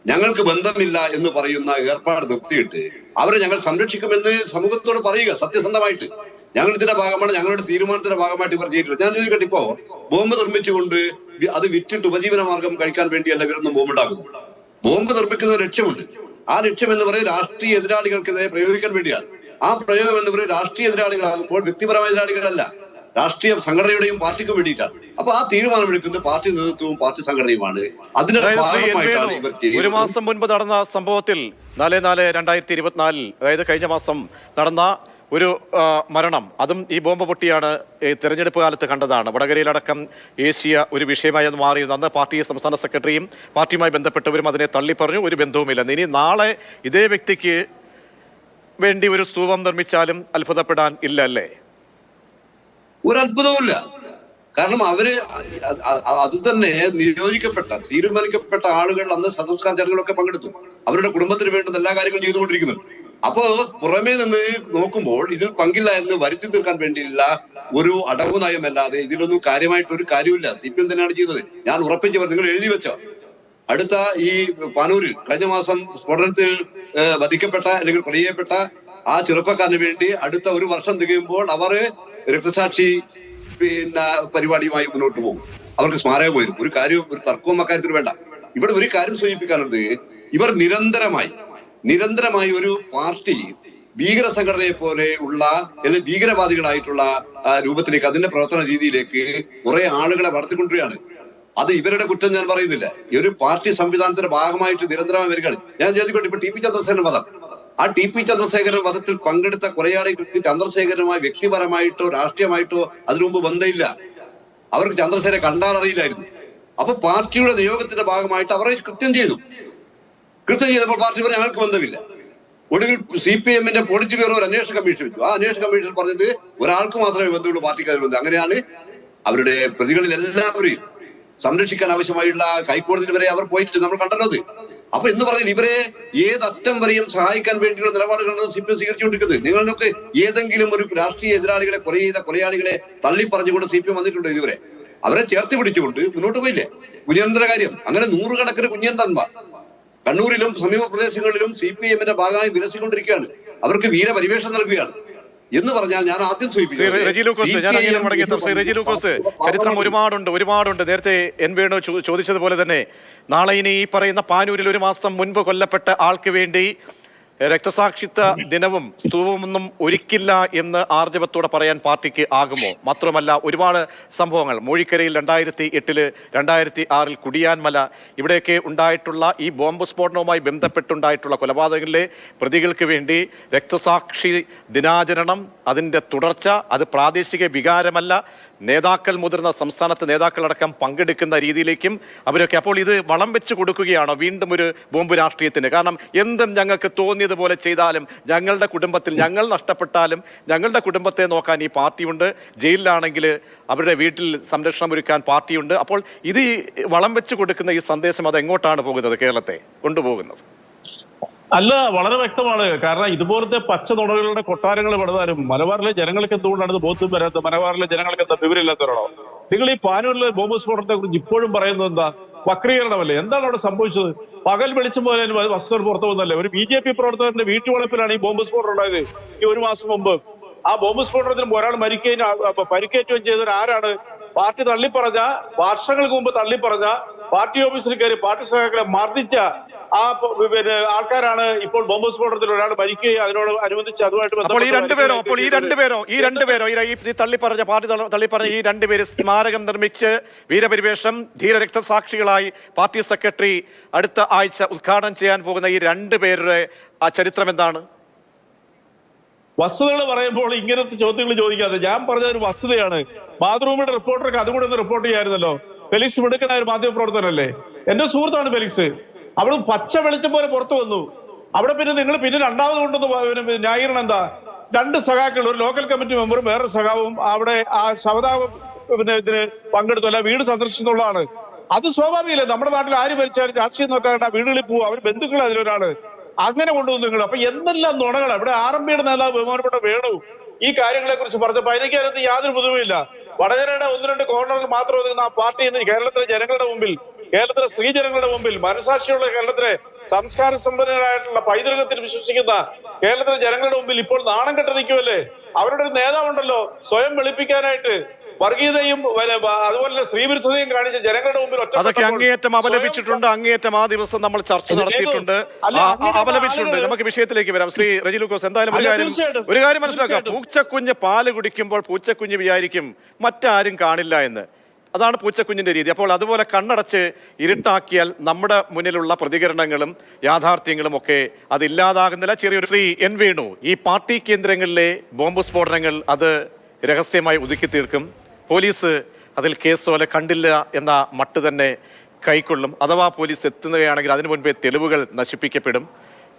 Speaker 9: ഞങ്ങൾക്ക് ബന്ധമില്ല എന്ന് പറയുന്ന ഏർപ്പാട് നിർത്തിയിട്ട് അവരെ ഞങ്ങൾ സംരക്ഷിക്കുമെന്ന് സമൂഹത്തോട് പറയുക സത്യസന്ധമായിട്ട്. ഞങ്ങൾ ഇതിന്റെ ഭാഗമാണ്, ഞങ്ങളുടെ തീരുമാനത്തിന്റെ ഭാഗമായിട്ട് ഇവർ ചെയ്തിട്ടില്ല. ഞാൻ ചോദിക്കട്ടെ, ഇപ്പോ ബോംബ് നിർമ്മിച്ചുകൊണ്ട് അത് വിറ്റിട്ട് ഉപജീവന മാർഗം കഴിക്കാൻ വേണ്ടിയല്ല ഇവരൊന്നും ബോംബ് ഉണ്ടാകുന്നു. ബോംബ് നിർമ്മിക്കുന്ന ലക്ഷ്യമുണ്ട്. ആ ലക്ഷ്യം എന്ന് പറയുന്നത് രാഷ്ട്രീയ എതിരാളികൾക്കെതിരെ പ്രയോഗിക്കാൻ വേണ്ടിയാണ്. ആ പ്രയോഗം എന്ന് പറയുന്നത് രാഷ്ട്രീയ എതിരാളികളാകുമ്പോൾ വ്യക്തിപരമായ എതിരാളികളല്ല. രാഷ്ട്രീയ സംഘടനയുടെയും പാർട്ടിക്കും വേണ്ടിയിട്ടാണ്. അപ്പൊ ആ തീരുമാനമെടുക്കുന്നത് പാർട്ടി നേതൃത്വവും പാർട്ടി സംഘടനയുമാണ്. അതിന്റെ ഭാഗമായിട്ടാണ് ഇവർ
Speaker 1: ഒരു മാസം മുൻപ് നടന്ന സംഭവത്തിൽ 4/4/2024 അതായത് കഴിഞ്ഞ മാസം നടന്ന ഒരു മരണം, അതും ഈ ബോംബ് പൊട്ടിയാണ് തെരഞ്ഞെടുപ്പ് കാലത്ത് കണ്ടതാണ്. വടകരയിലടക്കം ഏഷ്യ ഒരു വിഷയമായി അത് മാറിയിരുന്നു. അന്ന് പാർട്ടി സംസ്ഥാന സെക്രട്ടറിയും പാർട്ടിയുമായി ബന്ധപ്പെട്ടവരും അതിനെ തള്ളിപ്പറഞ്ഞു. ഒരു ബന്ധവുമില്ല. ഇനി നാളെ ഇതേ വ്യക്തിക്ക് വേണ്ടി ഒരു സ്തൂപം നിർമ്മിച്ചാലും അത്ഭുതപ്പെടാൻ ഇല്ല അല്ലേ?
Speaker 9: ഒരു അത്ഭുതവുമില്ല. കാരണം അവര് അത് തന്നെ നിയോഗിക്കപ്പെട്ട തീരുമാനിക്കപ്പെട്ട ആളുകൾ അന്ന് സംസ്കാര ചടങ്ങുകളൊക്കെ പങ്കെടുത്തു. അവരുടെ കുടുംബത്തിന് വേണ്ടുന്ന എല്ലാ കാര്യങ്ങളും ചെയ്തുകൊണ്ടിരിക്കുന്നുണ്ട്. അപ്പോ പുറമേ നിന്ന് നോക്കുമ്പോൾ ഇതിൽ പങ്കില്ല എന്ന് വരുത്തി തീർക്കാൻ വേണ്ടിയുള്ള ഒരു അടവ് നയമല്ലാതെ ഇതിലൊന്നും കാര്യമായിട്ട് ഒരു കാര്യമില്ല. CPM തന്നെയാണ് ചെയ്യുന്നത്. ഞാൻ ഉറപ്പിച്ചവർ നിങ്ങൾ എഴുതി വെച്ചോ. അടുത്ത ഈ പാനൂരിൽ കഴിഞ്ഞ മാസം സ്ഫോടനത്തിൽ വധിക്കപ്പെട്ട അല്ലെങ്കിൽ കൊലയപ്പെട്ട ആ ചെറുപ്പക്കാരന് വേണ്ടി അടുത്ത ഒരു വർഷം തികയുമ്പോൾ അവർ രക്തസാക്ഷി പരിപാടിയുമായി മുന്നോട്ട് പോകും. അവർക്ക് സ്മാരകം വരും. ഒരു കാര്യവും ഒരു തർക്കവും അക്കാര്യത്തിൽ വേണ്ട. ഇവിടെ ഒരു കാര്യം സൂചിപ്പിക്കാനുള്ളത്, ഇവർ നിരന്തരമായി ഒരു പാർട്ടി ഭീകര സംഘടനയെ പോലെ ഉള്ള അല്ലെങ്കിൽ ഭീകരവാദികളായിട്ടുള്ള രൂപത്തിലേക്ക് അതിന്റെ പ്രവർത്തന രീതിയിലേക്ക് കുറെ ആളുകളെ വളർത്തിക്കൊണ്ടിരിക്കുകയാണ്. അത് ഇവരുടെ കുറ്റം ഞാൻ പറയുന്നില്ല. ഈ ഒരു പാർട്ടി സംവിധാനത്തിന്റെ ഭാഗമായിട്ട് നിരന്തരമായി വരികയാണ്. ഞാൻ ചോദിക്കട്ടെ, ഇപ്പൊ TP ചന്ദ്രസേനൻ വധം, ആ TP ചന്ദ്രശേഖരൻ വധത്തിൽ പങ്കെടുത്ത കൊലയാളികൾക്ക് ചന്ദ്രശേഖരനുമായി വ്യക്തിപരമായിട്ടോ രാഷ്ട്രീയമായിട്ടോ അതിനു മുമ്പ് ബന്ധമില്ല. അവർക്ക് ചന്ദ്രശേഖരനെ കണ്ടാൽ അറിയില്ലായിരുന്നു. അപ്പൊ പാർട്ടിയുടെ നിയോഗത്തിന്റെ ഭാഗമായിട്ട് അവരെ കൃത്യം ചെയ്തപ്പോൾ പാർട്ടി പറഞ്ഞ ഞങ്ങൾക്ക് ബന്ധമില്ല. ഒടുവിൽ CPM-ന്റെ പോളിറ്റ് ബ്യൂറോ ഒരു അന്വേഷണ കമ്മീഷൻ വെച്ചു. ആ അന്വേഷണ കമ്മീഷൻ പറഞ്ഞത് ഒരാൾക്ക് മാത്രമേ ബന്ധമുള്ളൂ, പാർട്ടിക്കാർ ബന്ധം. അങ്ങനെയാണ് അവരുടെ പ്രതികളിൽ എല്ലാവരെയും സംരക്ഷിക്കാൻ ആവശ്യമായുള്ള ഹൈക്കോടതി വരെ അവർ പോയിട്ട് നമ്മൾ കണ്ടല്ലോ അത്. അപ്പൊ എന്ന് പറഞ്ഞാൽ ഇവരെ ഏതറ്റം വരെയും സഹായിക്കാൻ വേണ്ടിയുള്ള നിലപാടുകളാണ് CPM സ്വീകരിച്ചുകൊണ്ടിരിക്കുന്നത്. നിങ്ങൾക്ക് ഏതെങ്കിലും ഒരു രാഷ്ട്രീയ എതിരാളികളെ കൊലയാളികളെ തള്ളി പറഞ്ഞുകൊണ്ട് CPM വന്നിട്ടുണ്ട് ഇതുവരെ? അവരെ ചേർത്ത് പിടിച്ചുകൊണ്ട് മുന്നോട്ട് പോയില്ലേ? കുഞ്ഞനന്തന്റെ കാര്യം, അങ്ങനെ നൂറുകണക്കിന് കുഞ്ഞനന്തന്മാർ കണ്ണൂരിലും സമീപ പ്രദേശങ്ങളിലും CPM-ന്റെ ഭാഗമായി വിലസിക്കൊണ്ടിരിക്കുകയാണ്. അവർക്ക് വീരപരിവേഷം നൽകുകയാണ് എന്ന് പറഞ്ഞാൽ ഞാൻ ആദ്യം
Speaker 1: ചരിത്രം ഒരുപാടുണ്ട്. നേരത്തെ എൻ വേണു ചോദിച്ചതുപോലെ തന്നെ നാളെ ഇനി ഈ പറയുന്ന പാനൂരിൽ ഒരു മാസം മുൻപ് കൊല്ലപ്പെട്ട ആൾക്ക് വേണ്ടി രക്തസാക്ഷിത്വ ദിനവും സ്തൂപമൊന്നും ഒരുക്കില്ല എന്ന് ആർജവത്തോടെ പറയാൻ പാർട്ടിക്ക് ആകുമോ? മാത്രമല്ല, ഒരുപാട് സംഭവങ്ങൾ മൂഴിക്കരയിൽ 2008, 2006 കുടിയാൻമല, ഇവിടെയൊക്കെ ഉണ്ടായിട്ടുള്ള ഈ ബോംബ് സ്ഫോടനവുമായി ബന്ധപ്പെട്ടുണ്ടായിട്ടുള്ള കൊലപാതകങ്ങളിലെ പ്രതികൾക്ക് വേണ്ടി രക്തസാക്ഷി ദിനാചരണം, അതിൻ്റെ തുടർച്ച, അത് പ്രാദേശിക വികാരമല്ല, മുതിർന്ന സംസ്ഥാനത്ത് നേതാക്കളടക്കം പങ്കെടുക്കുന്ന രീതിയിലേക്കും അവരൊക്കെ. അപ്പോൾ ഇത് വളം വെച്ച് കൊടുക്കുകയാണോ വീണ്ടും ഒരു ബോംബ് രാഷ്ട്രീയത്തിന്? കാരണം എന്തും ഞങ്ങൾക്ക് തോന്നിയതുപോലെ ചെയ്താലും ഞങ്ങളുടെ കുടുംബത്തിൽ ഞങ്ങൾ നഷ്ടപ്പെട്ടാലും ഞങ്ങളുടെ കുടുംബത്തെ നോക്കാൻ ഈ പാർട്ടിയുണ്ട്. ജയിലിലാണെങ്കിൽ അവരുടെ വീട്ടിൽ സംരക്ഷണം ഒരുക്കാൻ പാർട്ടിയുണ്ട്. അപ്പോൾ ഇത് വളം വെച്ച് കൊടുക്കുന്ന ഈ സന്ദേശം അത് എങ്ങോട്ടാണ് പോകുന്നത്, കേരളത്തെ കൊണ്ടുപോകുന്നത്?
Speaker 7: അല്ല, വളരെ വ്യക്തമാണ്. കാരണം ഇതുപോലത്തെ പച്ച നുണകളുടെ കൊട്ടാരങ്ങൾ പണിതാലും മലബാറിലെ ജനങ്ങൾക്ക് എന്തുകൊണ്ടാണ് ഇത് ബോധ്യം വരാത്തത്? മലബാറിലെ ജനങ്ങൾക്ക് എന്താ വിവരമില്ലാത്തവരാണോ? നിങ്ങൾ ഈ പാനൂരിലെ ബോംബ് സ്ഫോടനത്തെ കുറിച്ച് ഇപ്പോഴും പറയുന്നത് എന്താ? വക്രീകരണമല്ലേ? എന്താണ് അവിടെ സംഭവിച്ചത്? പകൽ വെളിച്ചം പോലെ വസ്തുക്കൾ പുറത്തു വന്നല്ലേ? ഒരു BJP പ്രവർത്തകന്റെ വീട്ടുവളപ്പിലാണ് ഈ ബോംബ് സ്ഫോടനം ഉണ്ടായത് ഈ ഒരു മാസം മുമ്പ്. ആ ബോംബ് സ്ഫോടനത്തിന് ഒരാൾ പരിക്കേറ്റുകയും ചെയ്തത് ആരാണ്? പാർട്ടി തള്ളിപ്പറഞ്ഞ, വർഷങ്ങൾക്ക് മുമ്പ് തള്ളിപ്പറഞ്ഞ, പാർട്ടി ഓഫീസിൽ കയറി പാർട്ടി സഖാക്കളെ മർദ്ദിച്ച ആ ആൾക്കാരാണ് ഇപ്പോൾ ബോംബ് സ്ഫോടനത്തിൽ ഒരാൾ മരിക്കുകയും അതിനോട് അനുബന്ധിച്ച് അതുമായിട്ട്
Speaker 1: തള്ളിപ്പറഞ്ഞ ഈ രണ്ടുപേര് സ്മാരകം നിർമ്മിച്ച് വീരപരിവേഷം, ധീരരക്തസാക്ഷികളായി പാർട്ടി സെക്രട്ടറി അടുത്ത ആഴ്ച ഉദ്ഘാടനം ചെയ്യാൻ പോകുന്ന ഈ രണ്ടുപേരുടെ ആ ചരിത്രം എന്താണ്?
Speaker 7: വസ്തുതകൾ പറയുമ്പോൾ ഇങ്ങനത്തെ ചോദ്യങ്ങൾ ചോദിക്കാതെ ഞാൻ പറഞ്ഞ ഒരു വസ്തുതയാണ്. മാതൃഭൂമിയുടെ റിപ്പോർട്ടർക്ക് അതുകൂടെ ഒന്ന് റിപ്പോർട്ട് ചെയ്യാമായിരുന്നല്ലോ. ഫെലിക്സ് മിടുക്കനായ ഒരു മാധ്യമപ്രവർത്തനല്ലേ? എന്റെ സുഹൃത്താണ് ഫെലിക്സ്. അവിടെ പച്ച വെളിച്ചം പോലെ പുറത്തു വന്നു. അവിടെ പിന്നെ രണ്ടാമത് കൊണ്ടുവന്ന് ന്യായീകരണം എന്താ? 2 സഖാക്കൾ, ഒരു ലോക്കൽ കമ്മിറ്റി മെമ്പറും വേറൊരു സഖാവും അവിടെ ആ ശവദാഹം ഇതിന് പങ്കെടുത്തല്ല, വീട് സന്ദർശിച്ചുള്ളതാണ്. അത് സ്വാഭാവികമല്ലേ? നമ്മുടെ നാട്ടിൽ ആര് മരിച്ചാലും രാഷ്ട്രീയം നോക്കാണ്ട് വീടുകളിൽ പോവും, അവർ ബന്ധുക്കൾ അതിലൊരാള്. അങ്ങനെ കൊണ്ടുവന്നു നിങ്ങൾ. അപ്പൊ എന്തെല്ലാം നുണകളാണ്. ഇവിടെ RMPയുടെ നേതാവ് ബഹുമാനപ്പെട്ട വേണു ഈ കാര്യങ്ങളെ കുറിച്ച് പറഞ്ഞപ്പോ അതിനകത്ത് യാതൊരു പുതുമയില്ല. വടകരയുടെ 1-2 കോർണറിൽ മാത്രം ഒതുങ്ങുന്ന ആ പാർട്ടി ഇന്ന് കേരളത്തിലെ ജനങ്ങളുടെ മുമ്പിൽ, കേരളത്തിലെ സ്ത്രീജനങ്ങളുടെ മുമ്പിൽ, മനസാക്ഷിയുള്ള കേരളത്തിലെ സംസ്കാര സമ്പന്നരായിട്ടുള്ള പൈതൃകത്തിൽ വിശ്വസിക്കുന്ന കേരളത്തിലെ ജനങ്ങളുടെ മുമ്പിൽ ഇപ്പോൾ നാണം കെട്ട് നിൽക്കുമല്ലേ? അവരുടെ ഒരു നേതാവുണ്ടല്ലോ സ്വയം വെളുപ്പിക്കാനായിട്ട്. വർഗീയതയും അതുപോലെ സ്ത്രീവിരുദ്ധതയും കാണിച്ച് ജനങ്ങളുടെ മുമ്പിൽ
Speaker 1: അതൊക്കെ അങ്ങേയറ്റം അപലപിച്ചിട്ടുണ്ട്. അങ്ങേയറ്റം ആ ദിവസം നമ്മൾ ചർച്ച നടത്തിയിട്ടുണ്ട്, അപലപിച്ചിട്ടുണ്ട്. നമുക്ക് വിഷയത്തിലേക്ക് വരാം. ശ്രീ റെജി ലൂക്കോസ്, എന്തായാലും ഒരു കാര്യം മനസ്സിലാക്കാം. പൂച്ചക്കുഞ്ഞ് പാല് കുടിക്കുമ്പോൾ പൂച്ചക്കുഞ്ഞ് വിചാരിക്കും മറ്റാരും കാണില്ല എന്ന്. അതാണ് പൂച്ചക്കുഞ്ഞിന്റെ രീതി. അപ്പോൾ അതുപോലെ കണ്ണടച്ച് ഇരുട്ടാക്കിയാൽ നമ്മുടെ മുന്നിലുള്ള പ്രതികരണങ്ങളും യാഥാർത്ഥ്യങ്ങളും ഒക്കെ അതില്ലാതാകുന്നില്ല. ചെറിയൊരു ശ്രീ എൻ വേണു, ഈ പാർട്ടി കേന്ദ്രങ്ങളിലെ ബോംബ് സ്ഫോടനങ്ങൾ അത് രഹസ്യമായി ഒതുക്കി തീർക്കും. പോലീസ് അതിൽ കേസോലെ കണ്ടില്ല എന്ന മട്ട് തന്നെ കൈക്കൊള്ളും. അഥവാ പോലീസ് എത്തുകയാണെങ്കിൽ അതിനു മുൻപേ തെളിവുകൾ നശിപ്പിക്കപ്പെടും.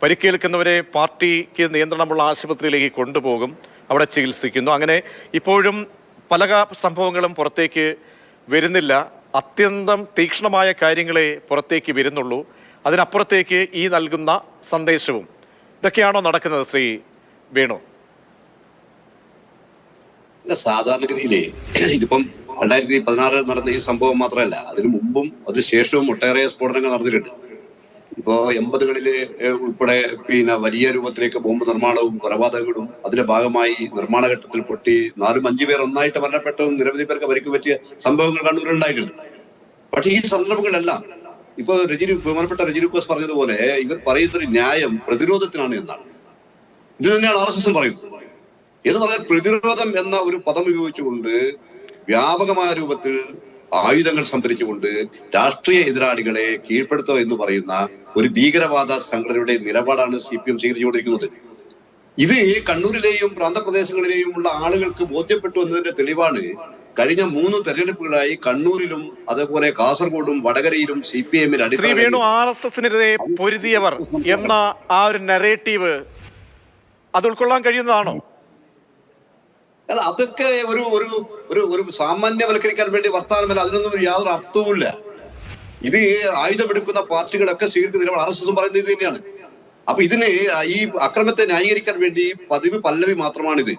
Speaker 1: പരിക്കേൽക്കുന്നവരെ പാർട്ടിക്ക് നിയന്ത്രണമുള്ള ആശുപത്രിയിലേക്ക് കൊണ്ടുപോകും, അവിടെ ചികിത്സിക്കുന്നു. അങ്ങനെ ഇപ്പോഴും പല സംഭവങ്ങളും പുറത്തേക്ക് വരുന്നില്ല. അത്യന്തം തീക്ഷ്ണമായ കാര്യങ്ങളെ പുറത്തേക്ക് വരുന്നുള്ളൂ. അതിനപ്പുറത്തേക്ക് ഈ നൽകുന്ന സന്ദേശവും ഇതൊക്കെയാണോ നടക്കുന്നത് ശ്രീ വേണു?
Speaker 9: സാധാരണഗതിയില് ഇതിപ്പം 2016 നടന്ന ഈ സംഭവം മാത്രമല്ല, അതിനു മുമ്പും അതിനുശേഷവും ഒട്ടേറെ സ്ഫോടനങ്ങൾ നടന്നിട്ടുണ്ട്. ഇപ്പോ 80കളില് ഉൾപ്പെടെ വലിയ രൂപത്തിലേക്ക് ബോംബ് നിർമ്മാണവും കൊലപാതകങ്ങളും അതിന്റെ ഭാഗമായി നിർമ്മാണ ഘട്ടത്തിൽ പൊട്ടി 4-5 പേർ ഒന്നായിട്ട് മരണപ്പെട്ടതും നിരവധി പേർക്ക് പരിക്ക് പറ്റിയ സംഭവങ്ങൾ കണ്ണൂരിലുണ്ടായിട്ടുണ്ട്. പക്ഷെ ഈ സന്ദർഭങ്ങളെല്ലാം ഇപ്പൊ ബഹുമാനപ്പെട്ട രജി ലൂക്കോസ് പറഞ്ഞതുപോലെ ഇവർ പറയുന്നൊരു ന്യായം പ്രതിരോധത്തിനാണ് എന്നാണ്. ഇത് തന്നെയാണ് RSS പറയുന്നത്. എന്ന് പറഞ്ഞാൽ പ്രതിരോധം എന്ന ഒരു പദം ഉപയോഗിച്ചുകൊണ്ട് വ്യാപകമായ രൂപത്തിൽ ആയുധങ്ങൾ സംഭരിച്ചുകൊണ്ട് രാഷ്ട്രീയ എതിരാളികളെ കീഴ്പ്പെടുത്തുക എന്ന് പറയുന്ന ഒരു ഭീകരവാദ സംഘടനയുടെ നിലപാടാണ് CPM സ്വീകരിച്ചുകൊണ്ടിരിക്കുന്നത്. ഇത് കണ്ണൂരിലെയും പ്രാന്തപ്രദേശങ്ങളിലെയും ഉള്ള ആളുകൾക്ക് ബോധ്യപ്പെട്ടു എന്നതിന്റെ തെളിവാണ് കഴിഞ്ഞ 3 തെരഞ്ഞെടുപ്പുകളായി കണ്ണൂരിലും അതേപോലെ കാസർഗോഡും വടകരയിലും CPM-ൽ
Speaker 1: RSS-നെതിരെ പൊരുതിയവർ എന്ന ആ ഒരു നറേറ്റീവ് അത് ഉൾക്കൊള്ളാൻ കഴിയുന്നതാണോ?
Speaker 9: അല്ല, അതൊക്കെ ഒരു ഒരു ഒരു സാമാന്യവൽക്കരിക്കാൻ വേണ്ടി വർത്താനമല്ല. അതിനൊന്നും യാതൊരു അർത്ഥവുമില്ല. ഇത് ആയുധമെടുക്കുന്ന പാർട്ടികളൊക്കെ സ്വീകരിക്കുന്ന RSS പറയുന്നത് ഇത് തന്നെയാണ്. അപ്പൊ ഇതിന് ഈ അക്രമത്തെ ന്യായീകരിക്കാൻ വേണ്ടി പതിവ് പല്ലവി മാത്രമാണിത്.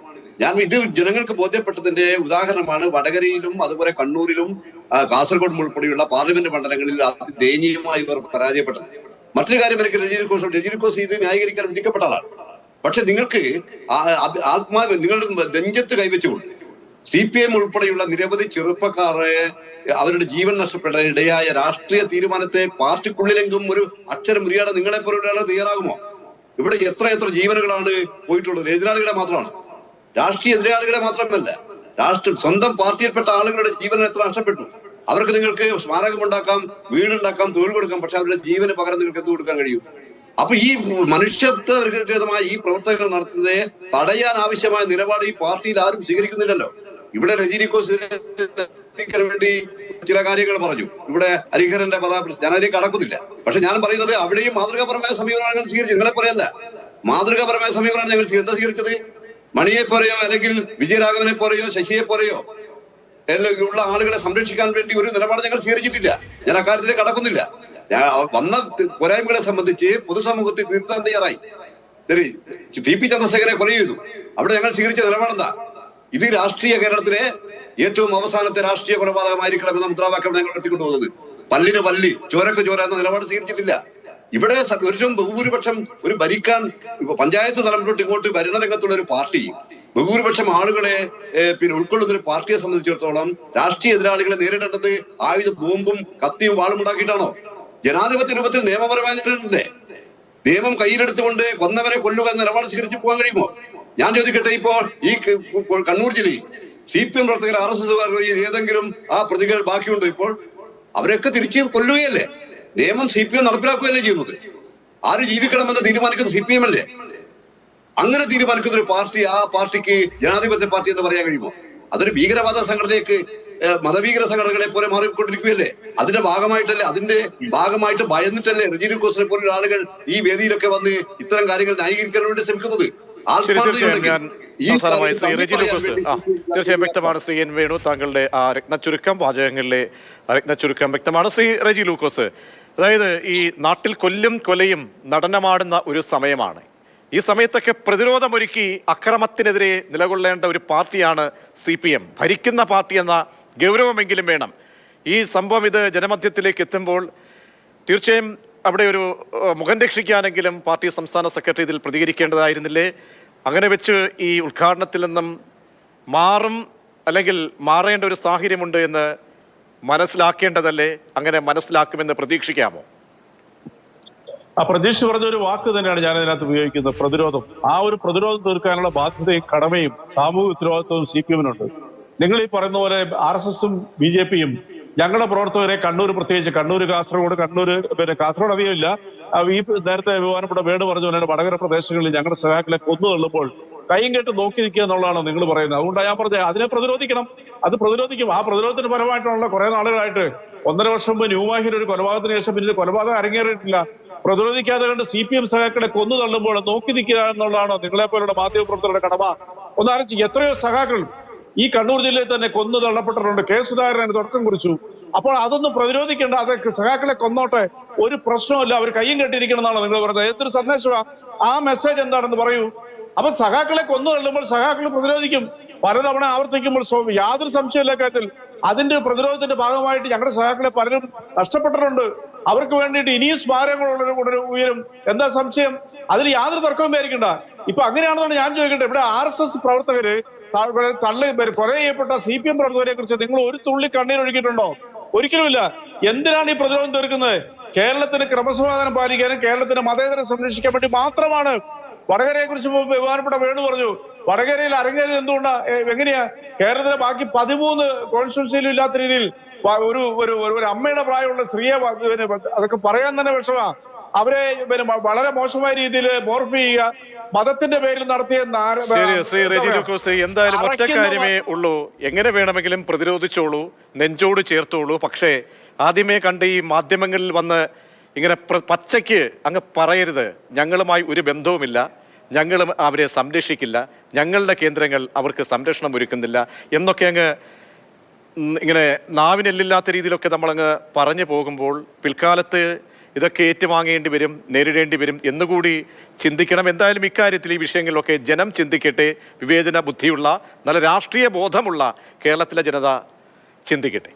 Speaker 9: ഇത് ജനങ്ങൾക്ക് ബോധ്യപ്പെട്ടതിന്റെ ഉദാഹരണമാണ് വടകരയിലും അതുപോലെ കണ്ണൂരിലും കാസർഗോഡ് ഉൾപ്പെടെയുള്ള പാർലമെന്റ് മണ്ഡലങ്ങളിൽ ദയനീയമായി ഇവർ പരാജയപ്പെട്ടത്. മറ്റൊരു കാര്യം എനിക്ക് രജി ലൂക്കോസ് ഇത് ന്യായീകരിക്കാൻ വിധിക്കപ്പെട്ട ആളാണ്. പക്ഷെ നിങ്ങൾക്ക് നിങ്ങളുടെ നെഞ്ചത്ത് കൈവച്ചുകൊണ്ട് CPM ഉൾപ്പെടെയുള്ള നിരവധി ചെറുപ്പക്കാരെ അവരുടെ ജീവൻ നഷ്ടപ്പെടാൻ ഇടയായ രാഷ്ട്രീയ തീരുമാനത്തെ പാർട്ടിക്കുള്ളിലെങ്കിലും ഒരു അക്ഷരം മുറിയാതെ നിങ്ങളെ പോലുള്ള തയ്യാറാകുമോ? ഇവിടെ എത്ര ജീവനുകളാണ് പോയിട്ടുള്ളത്? എതിരാളികളെ മാത്രമാണ്, രാഷ്ട്രീയ എതിരാളികളെ മാത്രമല്ല, സ്വന്തം പാർട്ടിയിൽപ്പെട്ട ആളുകളുടെ ജീവൻ എത്ര നഷ്ടപ്പെട്ടു? അവർക്ക് നിങ്ങൾക്ക് സ്മാരകം ഉണ്ടാക്കാം, വീടുണ്ടാക്കാം, തൊഴിൽ കൊടുക്കാം. പക്ഷെ അവരുടെ ജീവന് പകരം നിങ്ങൾക്ക് എന്ത് കൊടുക്കാൻ കഴിയും? അപ്പൊ ഈ മനുഷ്യത്വമായ ഈ പ്രവർത്തനങ്ങൾ നടത്തുന്നതിനെ തടയാൻ ആവശ്യമായ നിലപാട് ഈ പാർട്ടിയിൽ ആരും സ്വീകരിക്കുന്നില്ലല്ലോ. ഇവിടെ രജി ലൂക്കോസിന് വേണ്ടി ചില കാര്യങ്ങൾ പറഞ്ഞു. ഇവിടെ ഹരിഹരന്റെ ഞാൻ അതിലേക്ക് കടക്കുന്നില്ല. പക്ഷെ ഞാൻ പറയുന്നത് അവിടെയും മാതൃകാപരമായ സമീപനങ്ങൾ സ്വീകരിച്ചു. നിങ്ങളെ പറയല്ല, മാതൃകാപരമായ സമീപനമാണ് ഞങ്ങൾ എന്താ സ്വീകരിച്ചത്? മണിയെ പോലെയോ അല്ലെങ്കിൽ വിജയരാഘവനെ പോലെയോ ശശിയെ പോലെയോ ഉള്ള ആളുകളെ സംരക്ഷിക്കാൻ വേണ്ടി ഒരു നിലപാട് ഞങ്ങൾ സ്വീകരിച്ചിട്ടില്ല. ഞാൻ അക്കാര്യത്തിലേക്ക് കടക്കുന്നില്ല. വന്ന പോരായ്മകളെ സംബന്ധിച്ച് പൊതുസമൂഹത്തിൽ തിരുത്താൻ തയ്യാറായി. TP ചന്ദ്രശേഖരനെ കൊല ചെയ്തു. അവിടെ ഞങ്ങൾ സ്വീകരിച്ച നിലപാടെന്താ? ഇത് രാഷ്ട്രീയ കേരളത്തിലെ ഏറ്റവും അവസാനത്തെ രാഷ്ട്രീയ കൊലപാതകമായിരിക്കണം എന്ന മുദ്രാവാക്യം ഞങ്ങൾ എത്തിക്കൊണ്ടുപോകുന്നത്. പല്ലിന് പല്ലി, ചോരക്ക് ചോര എന്ന നിലപാട് സ്വീകരിച്ചിട്ടില്ല. ഇവിടെ ബഹുഭൂരിപക്ഷം ഒരു ഭരിക്കാൻ പഞ്ചായത്ത് തലം തൊട്ട് ഇങ്ങോട്ട് ഭരണരംഗത്തുള്ള ഒരു പാർട്ടി ബഹുഭൂരിപക്ഷം ആളുകളെ ഉൾക്കൊള്ളുന്ന ഒരു പാർട്ടിയെ സംബന്ധിച്ചിടത്തോളം രാഷ്ട്രീയ എതിരാളികളെ നേരിടേണ്ടത് ആയുധ ബോംബും കത്തിയും വാളും ഉണ്ടാക്കിയിട്ടാണോ? ജനാധിപത്യ രൂപത്തിൽ നിയമപരമായി നേരിടണ്ടേ? നിയമം കയ്യിലെടുത്തുകൊണ്ട് കൊന്നവരെ കൊല്ലുക എന്ന നിലപാട് സ്വീകരിച്ചു പോകാൻ കഴിയുമോ? ഞാൻ ചോദിക്കട്ടെ, ഇപ്പോൾ ഈ കണ്ണൂർ ജില്ലയിൽ CPM പ്രവർത്തകർ RSSകാർ ഏതെങ്കിലും ആ പ്രതികൾ ബാക്കിയുണ്ടോ? ഇപ്പോൾ അവരൊക്കെ തിരിച്ച് കൊല്ലുകയല്ലേ? നിയമം CPM നടപ്പിലാക്കുകയല്ലേ ചെയ്യുന്നത്? ആര് ജീവിക്കണമെന്ന് തീരുമാനിക്കുന്നത് CPM അല്ലേ? അങ്ങനെ തീരുമാനിക്കുന്ന ഒരു പാർട്ടി, ആ പാർട്ടിക്ക് ജനാധിപത്യ പാർട്ടി എന്ന് പറയാൻ കഴിയുമോ? അതൊരു ഭീകരവാദ സംഘടനയ്ക്ക് മതഭീകര സംഘടനകളെ പോലെ മാറിക്കൊണ്ടിരിക്കുകയല്ലേ? അതിന്റെ ഭാഗമായിട്ട് ഭയന്നിട്ടല്ലേ രജി ലൂക്കോസിനെ പോലുള്ള ആളുകൾ ഈ വേദിയിലൊക്കെ വന്ന് ഇത്തരം കാര്യങ്ങൾ ന്യായീകരിക്കാൻ വേണ്ടി ശ്രമിക്കുന്നത്?
Speaker 1: തീർച്ചയായും വ്യക്തമാണ് ശ്രീ എൻ വേണു, താങ്കളുടെ ആ രത്നച്ചുരുക്കം, വാചകങ്ങളിലെ രത്നച്ചുരുക്കം വ്യക്തമാണ്. ശ്രീ രജി ലൂക്കോസ്, അതായത് ഈ നാട്ടിൽ കൊലയും നടനമാടുന്ന ഒരു സമയമാണ്. ഈ സമയത്തൊക്കെ പ്രതിരോധമൊരുക്കി അക്രമത്തിനെതിരെ നിലകൊള്ളേണ്ട ഒരു പാർട്ടിയാണ് CPM. ഭരിക്കുന്ന പാർട്ടി എന്ന ഗൗരവമെങ്കിലും വേണം. ഈ സംഭവം ഇത് ജനമധ്യത്തിലേക്ക് എത്തുമ്പോൾ തീർച്ചയായും അവിടെ ഒരു മുഖം രക്ഷിക്കാനെങ്കിലും പാർട്ടി സംസ്ഥാന സെക്രട്ടറി ഇതിൽ പ്രതികരിക്കേണ്ടതായിരുന്നില്ലേ? അങ്ങനെ വെച്ച് ഈ ഉദ്ഘാടനത്തിൽ നിന്നും മാറും അല്ലെങ്കിൽ മാറേണ്ട ഒരു സാഹചര്യമുണ്ട് എന്ന് മനസ്സിലാക്കേണ്ടതല്ലേ? അങ്ങനെ മനസ്സിലാക്കുമെന്ന് പ്രതീക്ഷിക്കാമോ?
Speaker 7: ആ പ്രതീക്ഷ പറഞ്ഞ ഒരു വാക്ക് തന്നെയാണ് ഞാൻ അതിനകത്ത് ഉപയോഗിക്കുന്നത്, പ്രതിരോധം. ആ ഒരു പ്രതിരോധം തീർക്കാനുള്ള ബാധ്യതയും കടമയും സാമൂഹിക ഉത്തരവാദിത്വവും CPM-നുണ്ട്. നിങ്ങൾ ഈ പറയുന്ന പോലെ RSSും BJP-യും ഞങ്ങളുടെ പ്രവർത്തകരെ കണ്ണൂർ, പ്രത്യേകിച്ച് കണ്ണൂർ, കാസർഗോഡ്, പിന്നെ കാസർഗോഡ് അധികമില്ല, ഈ നേരത്തെ ബഹുമാനപ്പെട്ട വേട് പറഞ്ഞ പോലെ വടകര പ്രദേശങ്ങളിൽ ഞങ്ങളുടെ സഹാക്കളെ കൊന്നു തള്ളുമ്പോൾ കൈയും കേട്ട് നോക്കി നിൽക്കുക എന്നുള്ളതാണ് നിങ്ങൾ പറയുന്നത്. അതുകൊണ്ടാണ് ഞാൻ പറഞ്ഞത് അതിനെ പ്രതിരോധിക്കണം. അത് പ്രതിരോധിക്കും. ആ പ്രതിരോധത്തിന് പരമായിട്ടുള്ള കുറെ നാളുകളായിട്ട് 1.5 വർഷം മുമ്പ് ന്യൂമാഹിൽ ഒരു കൊലപാതകത്തിന് ശേഷം പിന്നീട് കൊലപാതകം അരങ്ങേറിയിട്ടില്ല. പ്രതിരോധിക്കാതെ കണ്ട് CPM സഹാക്കളെ കൊന്നു തള്ളുമ്പോൾ നോക്കി നിൽക്കുക എന്നുള്ളതാണോ നിങ്ങളെ പോലുള്ള മാധ്യമപ്രവർത്തകരുടെ കടമ? ഒന്നാലോചിച്ച്, എത്രയോ സഹാക്കൾ ഈ കണ്ണൂർ ജില്ലയിൽ തന്നെ കൊന്നു തള്ളപ്പെട്ടിട്ടുണ്ട്. K. സുധാകരൻ തുടക്കം കുറിച്ചു. അപ്പോൾ അതൊന്നും പ്രതിരോധിക്കേണ്ട, അതൊക്കെ സഹാക്കളെ കൊന്നോട്ടെ, ഒരു പ്രശ്നമല്ല, അവർ കയ്യും കെട്ടിയിരിക്കണം എന്നാണ് നിങ്ങൾ പറഞ്ഞത്. എന്തൊരു സന്ദേശമാണ്? ആ മെസ്സേജ് എന്താണെന്ന് പറയൂ. അപ്പൊ സഹാക്കളെ കൊന്നു തള്ളുമ്പോൾ സഹാക്കൾ പ്രതിരോധിക്കും. പലതവണ ആവർത്തിക്കുമ്പോൾ യാതൊരു സംശയമില്ല കാര്യത്തിൽ അതിന്റെ പ്രതിരോധത്തിന്റെ ഭാഗമായിട്ട് ഞങ്ങളുടെ സഹാക്കളെ പലരും നഷ്ടപ്പെട്ടിട്ടുണ്ട്. അവർക്ക് വേണ്ടിയിട്ട് ഇനിയും സ്മാരകങ്ങൾ ഉയരും. എന്താ സംശയം? അതിൽ യാതൊരു തർക്കവും വിചാരിക്കണ്ട. ഇപ്പൊ അങ്ങനെയാണെന്നാണ് ഞാൻ ചോദിക്കട്ടെ. ഇവിടെ RSS പ്രവർത്തകര് കൊല ചെയ്യപ്പെട്ട CPM പ്രവർത്തകരെ കുറിച്ച് നിങ്ങൾ ഒരു തുള്ളി കണ്ണീരൊഴുക്കിയിട്ടുണ്ടോ? ഒരിക്കലുമില്ല. എന്തിനാണ് ഈ പ്രതിരോധം തീർക്കുന്നത്? കേരളത്തിന് ക്രമസമാധാനം പാലിക്കാനും കേരളത്തിന്റെ മതേതരം സംരക്ഷിക്കാൻ വേണ്ടി മാത്രമാണ്. വടകരയെ കുറിച്ച് ബഹുമാനപ്പെട്ട വേണു പറഞ്ഞു. വടകരയിൽ അരങ്ങേറിയത് എന്തുകൊണ്ടാ? എങ്ങനെയാ? കേരളത്തിലെ ബാക്കി 13 കോൺസ്റ്റിറ്റ്യൂൻസിയിലും ഇല്ലാത്ത രീതിയിൽ ഒരു അമ്മയുടെ പ്രായമുള്ള സ്ത്രീയെ അതൊക്കെ പറയാൻ തന്നെ വിഷമാ. അവരെ വളരെ മോശമായ രീതിയിൽ മോർഫ് ചെയ്യുക, മതത്തിന്റെ പേരിൽ നടത്തിയ
Speaker 1: ശ്രീ റെജി ലൂക്കോസ്, എന്തായാലും ഒറ്റ കാര്യമേ ഉള്ളൂ, എങ്ങനെ വേണമെങ്കിലും പ്രതിരോധിച്ചോളൂ, നെഞ്ചോട് ചേർത്തോളൂ. പക്ഷേ ആദ്യമേ കണ്ട് ഈ മാധ്യമങ്ങളിൽ വന്ന് ഇങ്ങനെ പച്ചയ്ക്ക് അങ്ങ് പറയരുത്, ഞങ്ങളുമായി ഒരു ബന്ധവുമില്ല, ഞങ്ങളും അവരെ സംരക്ഷിക്കില്ല, ഞങ്ങളുടെ കേന്ദ്രങ്ങൾ അവർക്ക് സംരക്ഷണം ഒരുക്കുന്നില്ല എന്നൊക്കെ അങ്ങ് ഇങ്ങനെ നാവിനെല്ലില്ലാത്ത രീതിയിലൊക്കെ നമ്മളങ്ങ് പറഞ്ഞു പോകുമ്പോൾ പിൽക്കാലത്ത് ഇതൊക്കെ ഏറ്റുവാങ്ങേണ്ടി വരും, നേരിടേണ്ടി വരും എന്നുകൂടി ചിന്തിക്കണം. എന്തായാലും ഇക്കാര്യത്തിൽ ഈ വിഷയങ്ങളിലൊക്കെ ജനം ചിന്തിക്കട്ടെ. വിവേചന ബുദ്ധിയുള്ള, നല്ല രാഷ്ട്രീയ ബോധമുള്ള കേരളത്തിലെ ജനത ചിന്തിക്കട്ടെ.